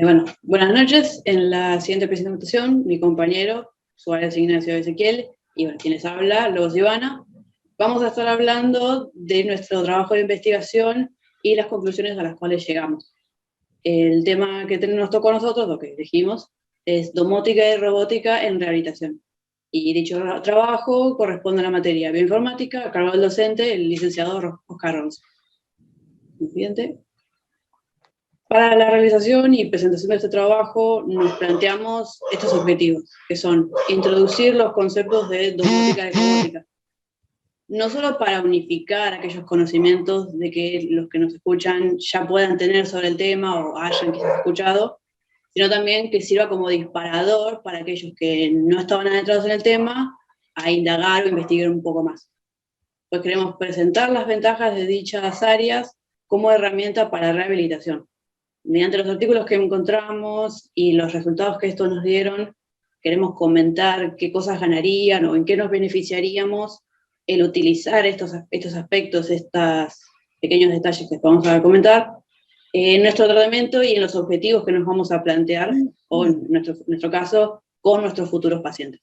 Bueno, buenas noches. En la siguiente presentación, mi compañero, Suárez Ignacio Ezequiel, y bueno, quienes habla, Lobos Ivana, vamos a estar hablando de nuestro trabajo de investigación y las conclusiones a las cuales llegamos. El tema que nos tocó a nosotros, lo que elegimos, es domótica y robótica en rehabilitación. Y dicho trabajo corresponde a la materia bioinformática, a cargo del docente, el licenciado Oscar Ronzo. Siguiente. Para la realización y presentación de este trabajo nos planteamos estos objetivos, que son introducir los conceptos de domótica y robótica, no solo para unificar aquellos conocimientos de que los que nos escuchan ya puedan tener sobre el tema o hayan quizás escuchado, sino también que sirva como disparador para aquellos que no estaban adentrados en el tema a indagar o investigar un poco más. Pues queremos presentar las ventajas de dichas áreas como herramienta para rehabilitación. Mediante los artículos que encontramos y los resultados que estos nos dieron, queremos comentar qué cosas ganarían o en qué nos beneficiaríamos el utilizar estos aspectos, estos pequeños detalles que vamos a comentar, en nuestro tratamiento y en los objetivos que nos vamos a plantear, o en nuestro caso, con nuestros futuros pacientes.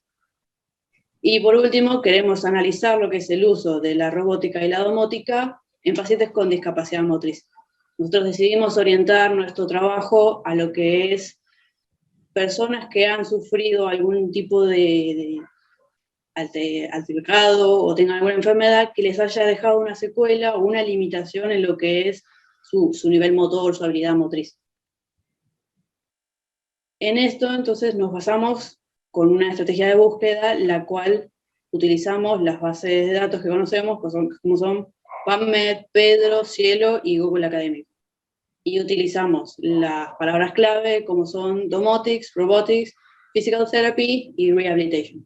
Y por último, queremos analizar lo que es el uso de la robótica y la domótica en pacientes con discapacidad motriz. Nosotros decidimos orientar nuestro trabajo a lo que es personas que han sufrido algún tipo de altercado o tengan alguna enfermedad que les haya dejado una secuela o una limitación en lo que es su nivel motor, su habilidad motriz. En esto, entonces, nos basamos con una estrategia de búsqueda, la cual utilizamos las bases de datos que conocemos, como son PubMed, Pedro, Cielo y Google Académico. Y utilizamos las palabras clave como son domotics, robotics, physical therapy y rehabilitation.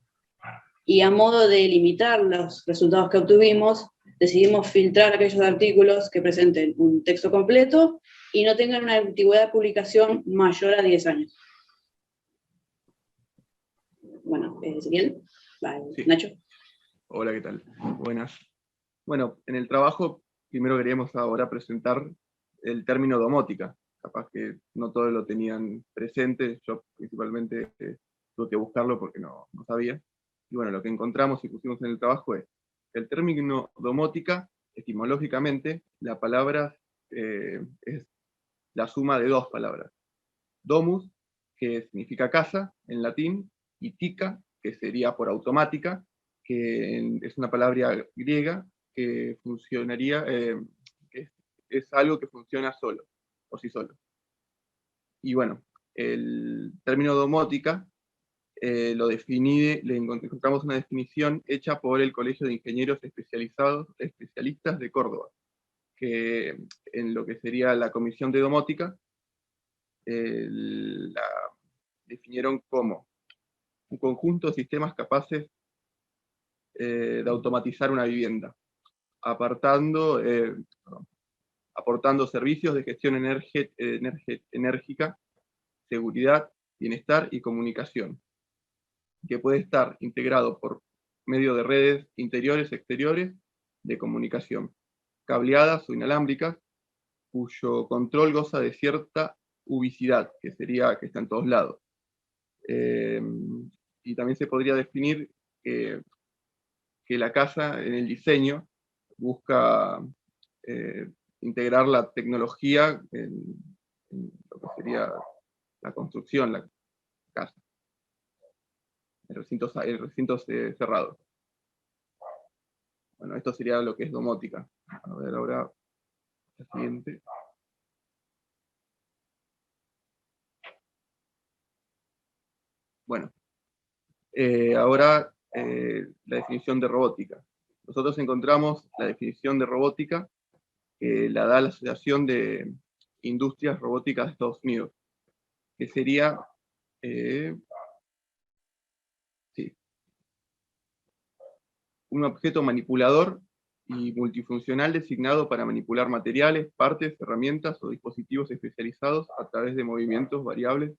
Y a modo de limitar los resultados que obtuvimos, decidimos filtrar aquellos artículos que presenten un texto completo y no tengan una antigüedad de publicación mayor a 10 años. Bueno, Ezequiel, sí. Nacho. Hola, ¿qué tal? Buenas. Bueno, en el trabajo primero queríamos ahora presentar el término domótica. Capaz que no todos lo tenían presente, yo principalmente tuve que buscarlo porque no sabía. Y bueno, lo que encontramos y pusimos en el trabajo es el término domótica, etimológicamente, la palabra es la suma de dos palabras. Domus, que significa casa en latín, y tica, que sería por automática, que es una palabra griega que funcionaría, es algo que funciona solo, por sí solo. Y bueno, el término domótica le encontramos una definición hecha por el Colegio de Ingenieros Especialistas de Córdoba, que en lo que sería la Comisión de Domótica, la definieron como un conjunto de sistemas capaces de automatizar una vivienda, aportando servicios de gestión enérgica, seguridad, bienestar y comunicación, que puede estar integrado por medio de redes interiores y exteriores de comunicación, cableadas o inalámbricas, cuyo control goza de cierta ubicidad, que sería que está en todos lados. Y también se podría definir que la casa en el diseño busca integrar la tecnología en lo que sería la construcción, la casa, en recintos cerrados. Bueno, esto sería lo que es domótica. A ver ahora la siguiente. Bueno, ahora la definición de robótica. Nosotros encontramos la definición de robótica que la da la Asociación de Industrias Robóticas de Estados Unidos, que sería un objeto manipulador y multifuncional designado para manipular materiales, partes, herramientas o dispositivos especializados a través de movimientos variables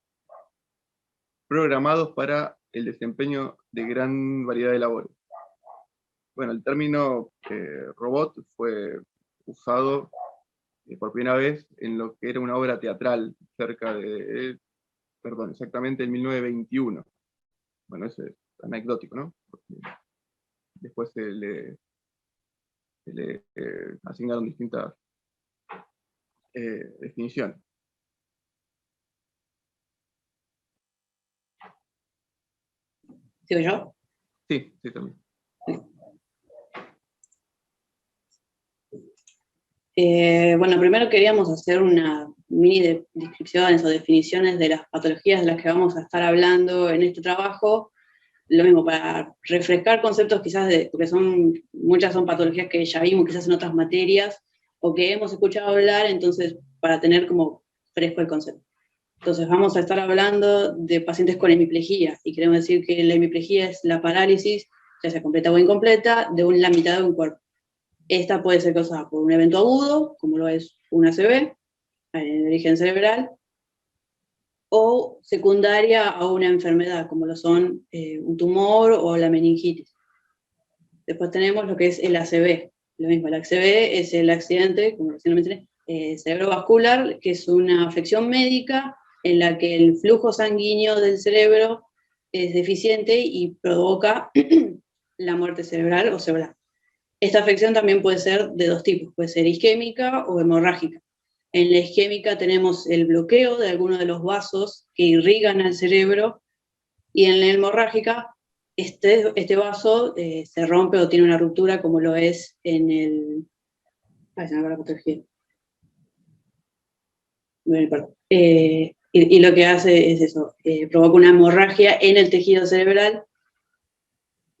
programados para el desempeño de gran variedad de labores. Bueno, el término robot fue usado por primera vez en lo que era una obra teatral, exactamente en 1921. Bueno, eso es anecdótico, ¿no? Porque después se le asignaron distintas definiciones. ¿Sigo yo? Sí, también. Bueno, primero queríamos hacer una mini descripciones o definiciones de las patologías de las que vamos a estar hablando en este trabajo. Lo mismo, para refrescar conceptos quizás, porque muchas son patologías que ya vimos quizás en otras materias, o que hemos escuchado hablar, entonces para tener como fresco el concepto. Entonces vamos a estar hablando de pacientes con hemiplegia, y queremos decir que la hemiplegia es la parálisis, ya sea completa o incompleta, de la mitad de un cuerpo. Esta puede ser causada por un evento agudo, como lo es un ACV, en origen cerebral, o secundaria a una enfermedad, como lo son un tumor o la meningitis. Después tenemos lo que es el ACV. Lo mismo, el ACV es el accidente, como recién lo mencioné, cerebrovascular, que es una afección médica en la que el flujo sanguíneo del cerebro es deficiente y provoca la muerte cerebral o cerebral. Esta afección también puede ser de dos tipos, puede ser isquémica o hemorrágica. En la isquémica tenemos el bloqueo de algunos de los vasos que irrigan al cerebro, y en la hemorrágica este vaso se rompe o tiene una ruptura, como lo es en el... Ay, se me va la patología. Y lo que hace es eso, provoca una hemorragia en el tejido cerebral,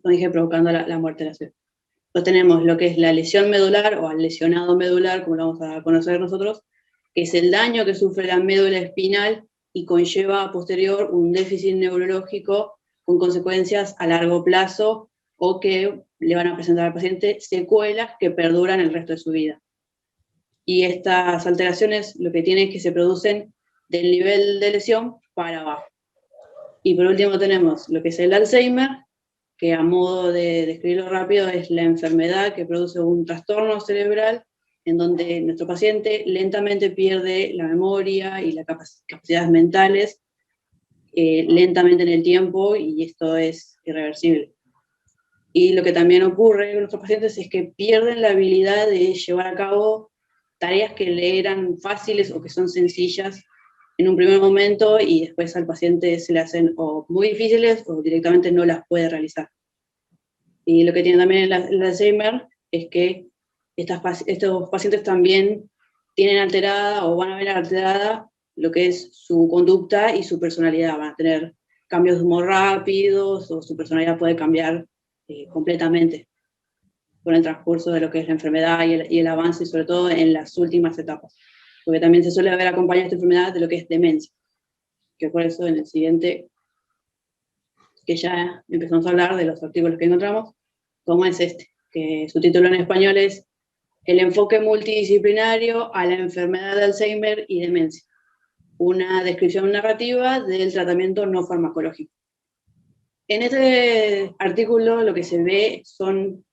como dije, provocando la muerte de la célula. Entonces tenemos lo que es la lesión medular o el lesionado medular, como lo vamos a conocer nosotros, que es el daño que sufre la médula espinal y conlleva a posterior un déficit neurológico con consecuencias a largo plazo, o que le van a presentar al paciente secuelas que perduran el resto de su vida. Y estas alteraciones lo que tienen es que se producen del nivel de lesión para abajo. Y por último tenemos lo que es el Alzheimer, que a modo de describirlo rápido es la enfermedad que produce un trastorno cerebral en donde nuestro paciente lentamente pierde la memoria y las capacidades mentales lentamente en el tiempo, y esto es irreversible. Y lo que también ocurre con nuestros pacientes es que pierden la habilidad de llevar a cabo tareas que le eran fáciles o que son sencillas en un primer momento, y después al paciente se le hacen o muy difíciles o directamente no las puede realizar. Y lo que tiene también el Alzheimer es que estos pacientes también tienen alterada o van a ver alterada lo que es su conducta y su personalidad. Van a tener cambios de humor rápidos, o su personalidad puede cambiar completamente con el transcurso de lo que es la enfermedad y el avance, y sobre todo en las últimas etapas. Porque también se suele ver acompañada esta enfermedad de lo que es demencia, que por eso en el siguiente, que ya empezamos a hablar de los artículos que encontramos, como es este, que su título en español es El enfoque multidisciplinario a la enfermedad de Alzheimer y demencia, una descripción narrativa del tratamiento no farmacológico. En este artículo lo que se ve son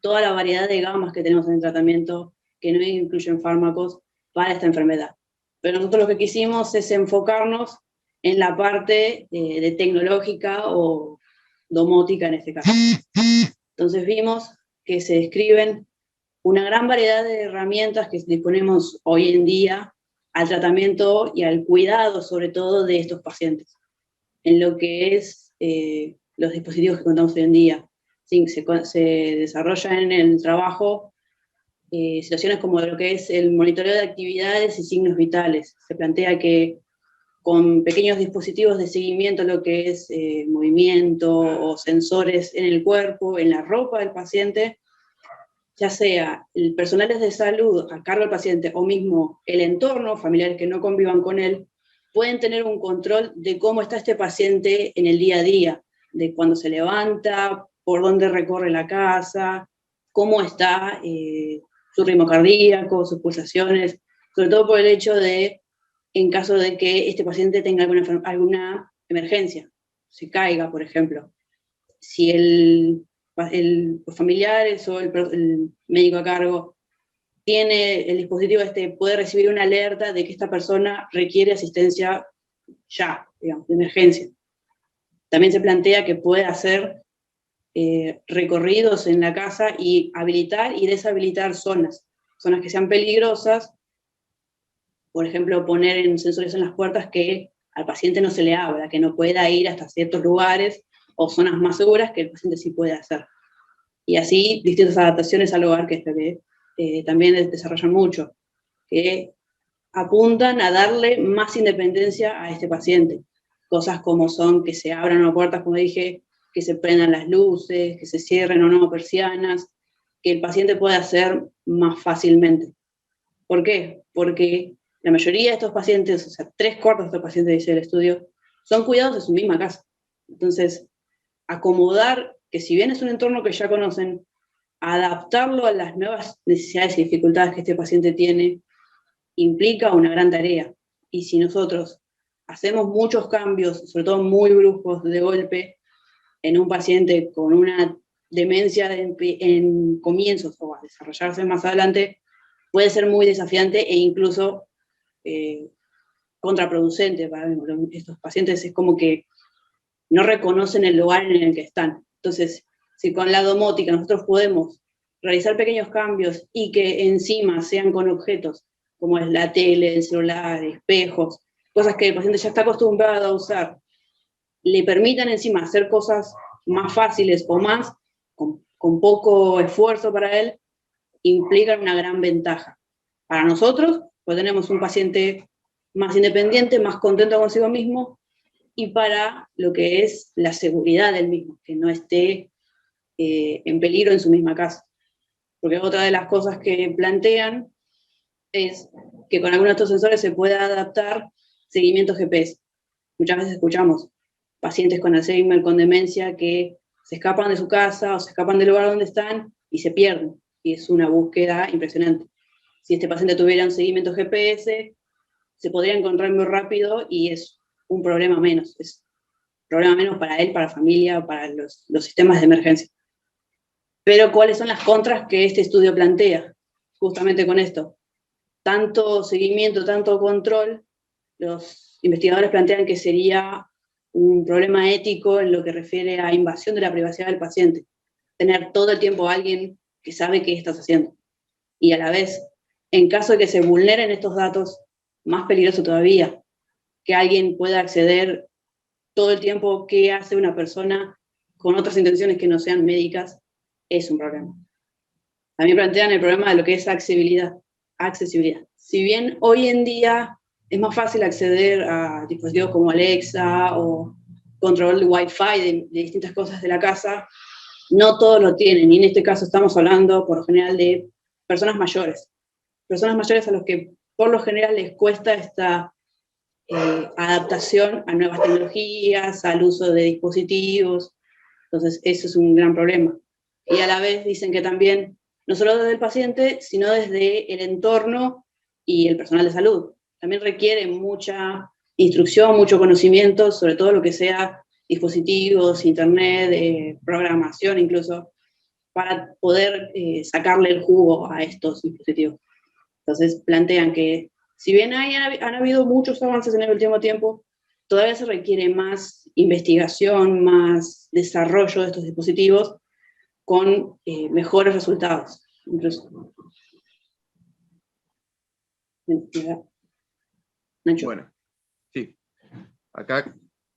toda la variedad de gamas que tenemos en el tratamiento, que no incluyen fármacos para esta enfermedad. Pero nosotros lo que quisimos es enfocarnos en la parte de tecnológica o domótica en este caso. Entonces vimos que se describen una gran variedad de herramientas que disponemos hoy en día al tratamiento y al cuidado, sobre todo, de estos pacientes, en lo que es los dispositivos que contamos hoy en día. Sí, se desarrollan en el trabajo situaciones como lo que es el monitoreo de actividades y signos vitales. Se plantea que con pequeños dispositivos de seguimiento, lo que es movimiento o sensores en el cuerpo, en la ropa del paciente, ya sea el personal de salud a cargo del paciente o mismo el entorno, familiares que no convivan con él, pueden tener un control de cómo está este paciente en el día a día, de cuando se levanta, por dónde recorre la casa, cómo está su ritmo cardíaco, sus pulsaciones, sobre todo por el hecho de, en caso de que este paciente tenga alguna emergencia, se caiga, por ejemplo. Si los familiares o el médico a cargo tiene el dispositivo puede recibir una alerta de que esta persona requiere asistencia ya, digamos, de emergencia. También se plantea que puede hacer recorridos en la casa y habilitar y deshabilitar zonas que sean peligrosas, por ejemplo, poner en sensores en las puertas que al paciente no se le abra, que no pueda ir hasta ciertos lugares o zonas más seguras que el paciente sí puede hacer. Y así distintas adaptaciones al hogar, que es lo que también desarrollan mucho, que apuntan a darle más independencia a este paciente. Cosas como son que se abran las puertas, como dije, que se prendan las luces, que se cierren o no persianas, que el paciente pueda hacer más fácilmente. ¿Por qué? Porque la mayoría de estos pacientes, o sea, 3/4 de estos pacientes, dice el estudio, son cuidados de su misma casa. Entonces, acomodar, que si bien es un entorno que ya conocen, adaptarlo a las nuevas necesidades y dificultades que este paciente tiene, implica una gran tarea. Y si nosotros hacemos muchos cambios, sobre todo muy bruscos de golpe, en un paciente con una demencia en comienzos o a desarrollarse más adelante, puede ser muy desafiante e incluso contraproducente para estos pacientes. Es como que no reconocen el lugar en el que están. Entonces, si con la domótica nosotros podemos realizar pequeños cambios y que encima sean con objetos como es la tele, el celular, espejos, cosas que el paciente ya está acostumbrado a usar, le permitan encima hacer cosas más fáciles o más, con poco esfuerzo para él, implican una gran ventaja. Para nosotros, pues tenemos un paciente más independiente, más contento consigo mismo, y para lo que es la seguridad del mismo, que no esté en peligro en su misma casa. Porque otra de las cosas que plantean es que con algunos de estos sensores se pueda adaptar seguimiento GPS. Muchas veces escuchamos pacientes con Alzheimer, con demencia, que se escapan de su casa o se escapan del lugar donde están y se pierden. Y es una búsqueda impresionante. Si este paciente tuviera un seguimiento GPS, se podría encontrar muy rápido y es un problema menos. Es un problema menos para él, para la familia, para los sistemas de emergencia. Pero ¿cuáles son las contras que este estudio plantea? Justamente con esto. Tanto seguimiento, tanto control, los investigadores plantean que sería un problema ético en lo que refiere a invasión de la privacidad del paciente. Tener todo el tiempo a alguien que sabe qué estás haciendo. Y a la vez, en caso de que se vulneren estos datos, más peligroso todavía, que alguien pueda acceder todo el tiempo qué hace una persona con otras intenciones que no sean médicas, es un problema. También plantean el problema de lo que es accesibilidad. Si bien hoy en día es más fácil acceder a dispositivos como Alexa o control de Wi-Fi de distintas cosas de la casa, no todos lo tienen, y en este caso estamos hablando por lo general de personas mayores a los que por lo general les cuesta esta adaptación a nuevas tecnologías, al uso de dispositivos. Entonces, eso es un gran problema. Y a la vez dicen que también, no solo desde el paciente, sino desde el entorno y el personal de salud. También requiere mucha instrucción, mucho conocimiento, sobre todo lo que sea dispositivos, internet, programación incluso, para poder sacarle el jugo a estos dispositivos. Entonces plantean que si bien han habido muchos avances en el último tiempo, todavía se requiere más investigación, más desarrollo de estos dispositivos con mejores resultados. Incluso. Nacho. Bueno, sí. Acá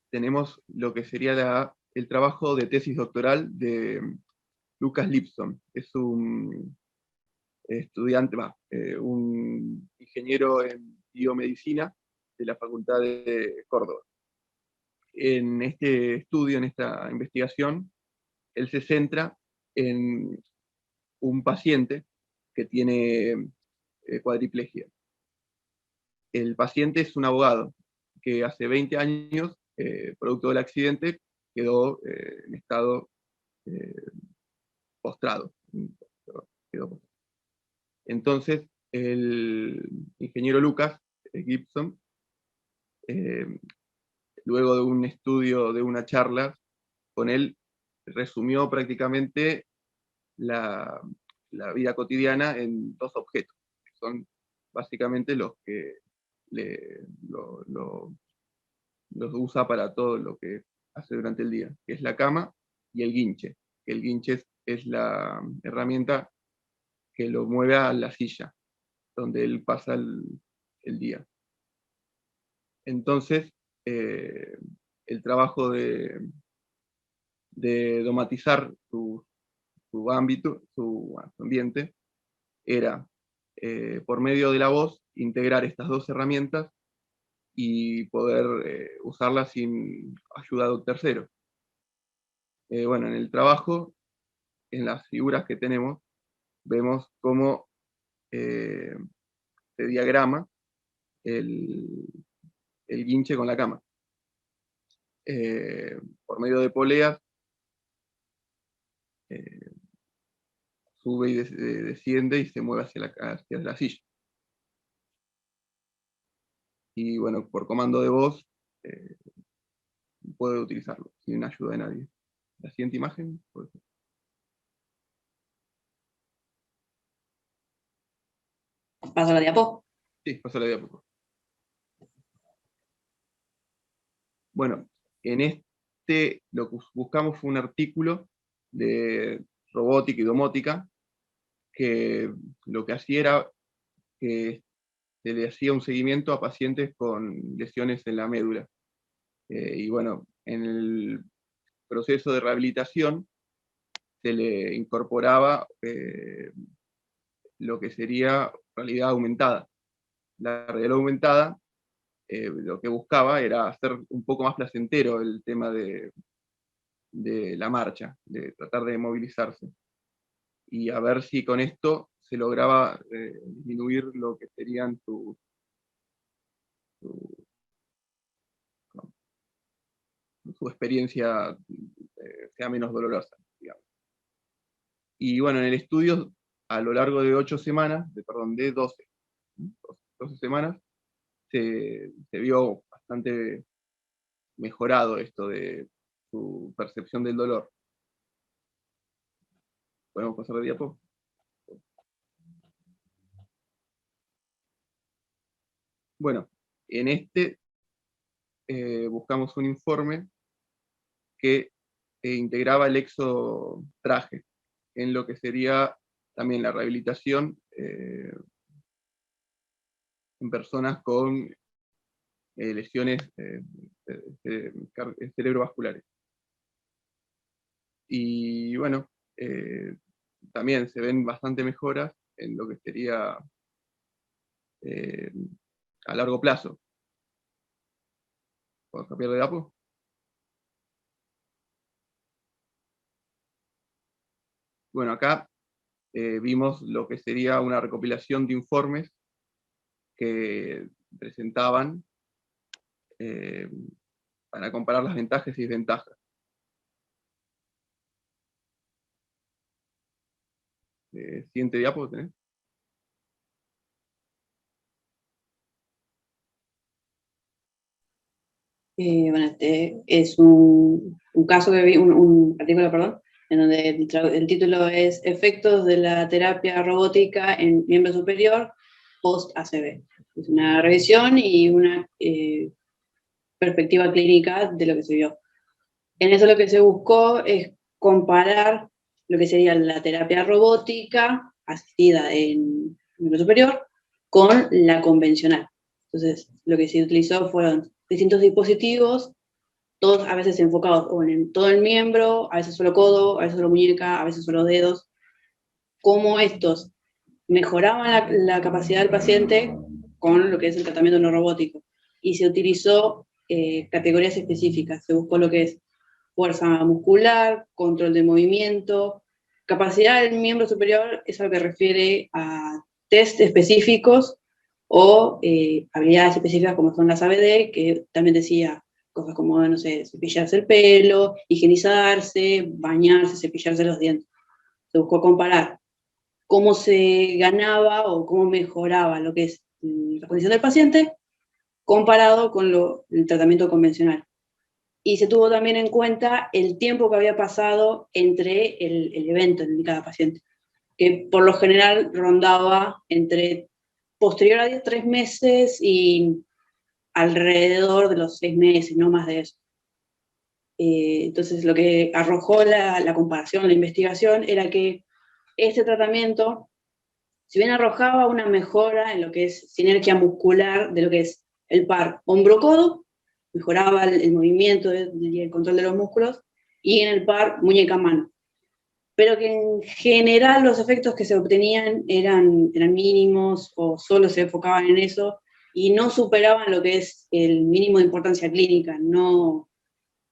tenemos lo que sería el trabajo de tesis doctoral de Lucas Lipson. Es un estudiante, un ingeniero en biomedicina de la Facultad de Córdoba. En este estudio, en esta investigación, él se centra en un paciente que tiene cuadriplegia. El paciente es un abogado que hace 20 años, producto del accidente, quedó en estado postrado. Entonces, el ingeniero Lucas Gibson, luego de un estudio, de una charla con él, resumió prácticamente la vida cotidiana en 2 objetos. son básicamente los que los usa para todo lo que hace durante el día, que es la cama y el guinche. Que el guinche es la herramienta que lo mueve a la silla, donde él pasa el día. Entonces, el trabajo de domatizar su ámbito, su ambiente, era, por medio de la voz, integrar estas dos herramientas y poder usarlas sin ayuda de un tercero. Bueno, en el trabajo, en las figuras que tenemos, vemos cómo se diagrama el guinche con la cama. Por medio de poleas, sube y desciende y se mueve hacia la silla. Y bueno, por comando de voz, puede utilizarlo sin ayuda de nadie. La siguiente imagen. ¿Paso la diapo? Sí, pasa la diapositiva. Bueno, en lo que buscamos fue un artículo de robótica y domótica, que lo que hacía era que se le hacía un seguimiento a pacientes con lesiones en la médula. Y bueno, en el proceso de rehabilitación se le incorporaba lo que sería realidad aumentada. La realidad aumentada lo que buscaba era hacer un poco más placentero el tema de la marcha, de tratar de movilizarse. Y a ver si con esto se lograba disminuir lo que serían su experiencia, sea menos dolorosa, digamos. Y bueno, en el estudio, a lo largo de 8 semanas, de 12 semanas, se vio bastante mejorado esto de su percepción del dolor. ¿Podemos pasar de diapo? Bueno, en buscamos un informe que integraba el exotraje en lo que sería también la rehabilitación en personas con lesiones cerebrovasculares. Y bueno, también se ven bastante mejoras en lo que sería a largo plazo. ¿Puedo cambiar de diapo? Bueno, acá vimos lo que sería una recopilación de informes que presentaban para comparar las ventajas y desventajas. Siguiente diapo, ¿tenés? Bueno, este es un caso que vi, un artículo, perdón, en donde el título es Efectos de la terapia robótica en miembro superior post-ACV. Es una revisión y una perspectiva clínica de lo que se vio. En eso lo que se buscó es comparar lo que sería la terapia robótica asistida en miembro superior con la convencional. Entonces, lo que se utilizó fueron distintos dispositivos, todos a veces enfocados en todo el miembro, a veces solo codo, a veces solo muñeca, a veces solo dedos, cómo estos mejoraban la capacidad del paciente con lo que es el tratamiento no robótico. Y se utilizó categorías específicas, se buscó lo que es fuerza muscular, control de movimiento, capacidad del miembro superior, es algo que refiere a test específicos o habilidades específicas como son las ABD, que también decía cosas como, no sé, cepillarse el pelo, higienizarse, bañarse, cepillarse los dientes. Se buscó comparar cómo se ganaba o cómo mejoraba lo que es la condición del paciente comparado con el tratamiento convencional. Y se tuvo también en cuenta el tiempo que había pasado entre el evento en cada paciente, que por lo general rondaba entre posterior a 3 meses y alrededor de los 6 meses, no más de eso. Entonces lo que arrojó la comparación, la investigación, era que este tratamiento, si bien arrojaba una mejora en lo que es sinergia muscular de lo que es el par hombro-codo, mejoraba el movimiento y el control de los músculos, y en el par muñeca-mano. Pero que en general los efectos que se obtenían eran mínimos o solo se enfocaban en eso y no superaban lo que es el mínimo de importancia clínica, no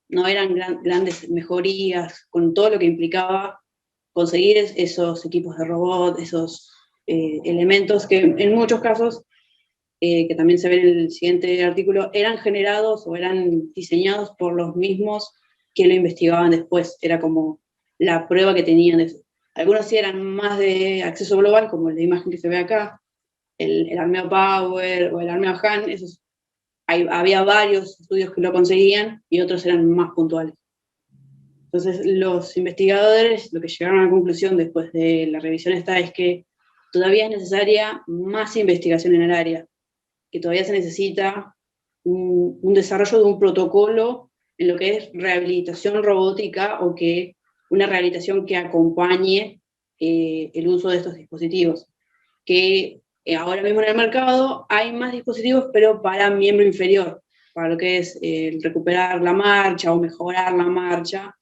eran grandes mejorías con todo lo que implicaba conseguir esos equipos de robot, esos elementos que en muchos casos, que también se ve en el siguiente artículo, eran generados o eran diseñados por los mismos que lo investigaban después. Era como la prueba que tenían de eso. Algunos sí eran más de acceso global, como la imagen que se ve acá, el Armeo Power o el Armeo Han, esos, había varios estudios que lo conseguían y otros eran más puntuales. Entonces, los investigadores lo que llegaron a la conclusión después de la revisión esta es que todavía es necesaria más investigación en el área, que todavía se necesita un desarrollo de un protocolo en lo que es rehabilitación robótica o que una rehabilitación que acompañe el uso de estos dispositivos. Que ahora mismo en el mercado hay más dispositivos, pero para miembro inferior, para lo que es recuperar la marcha o mejorar la marcha,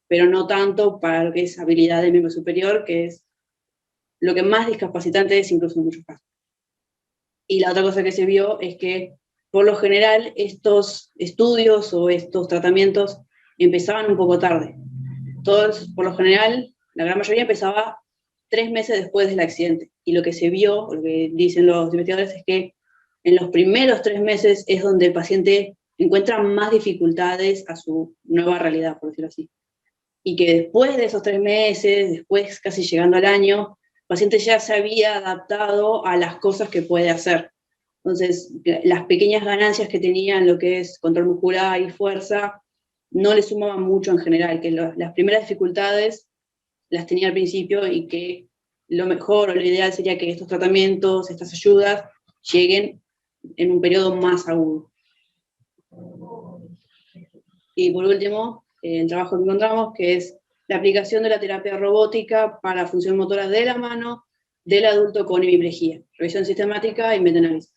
pero no tanto para lo que es habilidad del miembro superior, que es lo que más discapacitante es incluso en muchos casos. Y la otra cosa que se vio es que, por lo general, estos estudios o estos tratamientos empezaban un poco tarde. Todos, por lo general, la gran mayoría empezaba 3 meses después del accidente. Y lo que se vio, lo que dicen los investigadores, es que en los primeros 3 meses es donde el paciente encuentra más dificultades a su nueva realidad, por decirlo así. Y que después de esos 3 meses, después casi llegando al año, el paciente ya se había adaptado a las cosas que puede hacer. Entonces, las pequeñas ganancias que tenía en lo que es control muscular y fuerza, no le sumaban mucho en general, que las primeras dificultades las tenía al principio y que lo mejor o lo ideal sería que estos tratamientos, estas ayudas, lleguen en un periodo más agudo. Y por último, el trabajo que encontramos, que es la aplicación de la terapia robótica para la función motora de la mano del adulto con hemiplegia, revisión sistemática y metaanálisis.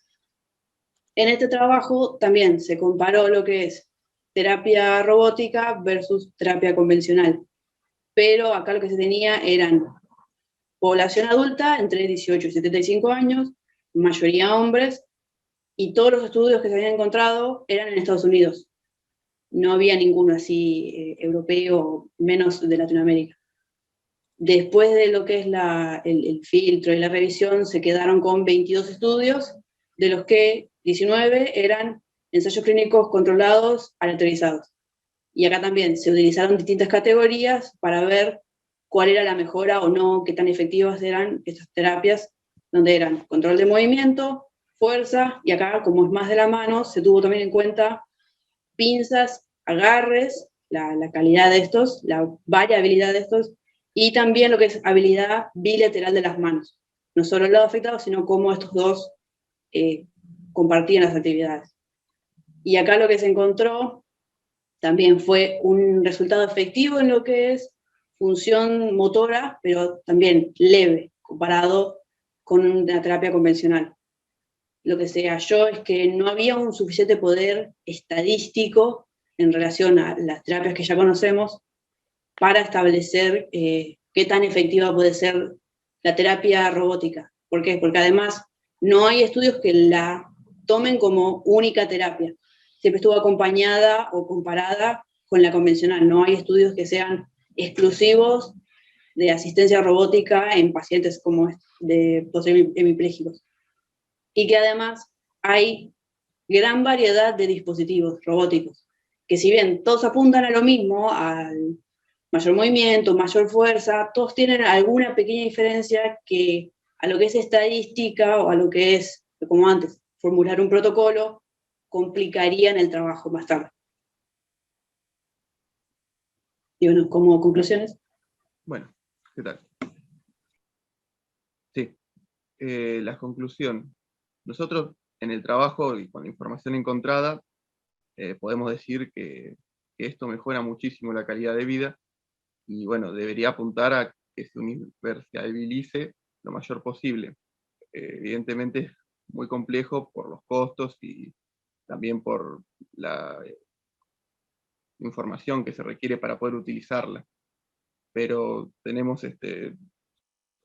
En este trabajo también se comparó lo que es terapia robótica versus terapia convencional, pero acá lo que se tenía eran población adulta entre 18 y 75 años, mayoría hombres, y todos los estudios que se habían encontrado eran en Estados Unidos. No había ninguno así europeo, menos de Latinoamérica. Después de lo que es el filtro y la revisión, se quedaron con 22 estudios, de los que 19 eran ensayos clínicos controlados aleatorizados. Y acá también se utilizaron distintas categorías para ver cuál era la mejora o no, qué tan efectivas eran estas terapias, donde eran control de movimiento, fuerza, y acá, como es más de la mano, se tuvo también en cuenta pinzas, agarres, la calidad de estos, la variabilidad de estos, y también lo que es habilidad bilateral de las manos. No solo el lado afectado, sino cómo estos dos compartían las actividades. Y acá lo que se encontró también fue un resultado efectivo en lo que es función motora, pero también leve, comparado con una terapia convencional. Lo que se halló es que no había un suficiente poder estadístico en relación a las terapias que ya conocemos para establecer qué tan efectiva puede ser la terapia robótica. ¿Por qué? Porque además no hay estudios que la tomen como única terapia. Siempre estuvo acompañada o comparada con la convencional. No hay estudios que sean exclusivos de asistencia robótica en pacientes como de hemipléjicos. Y que además hay gran variedad de dispositivos robóticos, que si bien todos apuntan a lo mismo, al mayor movimiento, mayor fuerza, todos tienen alguna pequeña diferencia que a lo que es estadística o a lo que es, como antes, formular un protocolo, complicarían el trabajo más tarde. Y bueno, como conclusiones. Bueno, ¿qué tal? Sí, la conclusión. Nosotros en el trabajo y con la información encontrada podemos decir que esto mejora muchísimo la calidad de vida y bueno, debería apuntar a que se universalice lo mayor posible. Evidentemente es muy complejo por los costos y también por la información que se requiere para poder utilizarla. Pero tenemos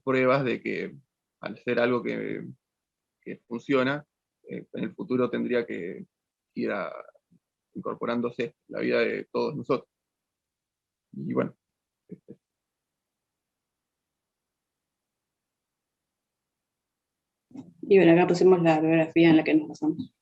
pruebas de que al ser algo que funciona, en el futuro tendría que ir incorporándose en la vida de todos nosotros. Y bueno, este, Y bueno, acá pusimos la bibliografía en la que nos basamos.